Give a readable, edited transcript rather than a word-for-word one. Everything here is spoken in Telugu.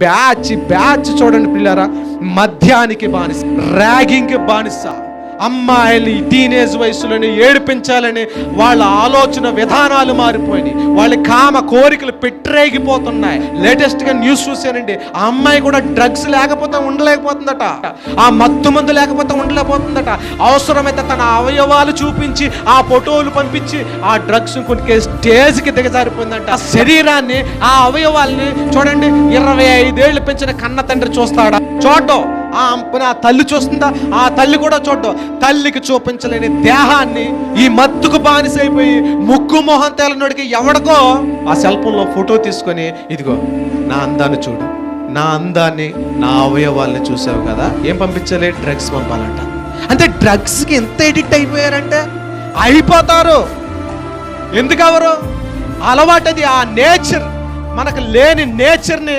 బ్యాచ్ చూడండి పిల్లరా, మద్యానికి బానిస, ర్యాగింగ్కి బానిస. అమ్మాయిలు టీనేజ్ వయసులోనే ఏడిపించాలని వాళ్ళ ఆలోచన విధానాలు మారిపోయినాయి. వాళ్ళ కామ కోరికలు పెట్టరేగిపోతున్నాయి. లేటెస్ట్గా న్యూస్ చూశానండి, ఆ అమ్మాయి కూడా డ్రగ్స్ లేకపోతే ఉండలేకపోతుందట, ఆ మత్తు మందు లేకపోతే ఉండలేకపోతుందట. అవసరమైతే తన అవయవాలు చూపించి ఆ ఫోటోలు పంపించి ఆ డ్రగ్స్ కొనుక్కే స్టేజ్కి దిగజారిపోయిందంట. ఆ శరీరాన్ని, ఆ అవయవాల్ని చూడండి, 25 ఏళ్ళు పెంచిన కన్న తండ్రి చూస్తాడా? చూడ్డం. ఆ తల్లి చూస్తుందా? ఆ తల్లి కూడా చూడ్డం. తల్లికి చూపించలేని దేహాన్ని ఈ మత్తుకు బానిసైపోయి ముక్కు మొహం తేలనోడికి ఎవడికో ఆ సెల్ ఫోన్లో ఫోటో తీసుకొని, ఇదిగో నా అందాన్ని చూడు, నా అందాన్ని, నా అవయవాల్ని చూసావు కదా, ఏం పంపించాలి? డ్రగ్స్ పంపాలంట. అంటే డ్రగ్స్కి ఎంత ఎడిక్ట్ అయిపోయారంటే అయిపోతారు. ఎందుకు అవరు? అలవాటది, ఆ నేచర్. మనకు లేని నేచర్ని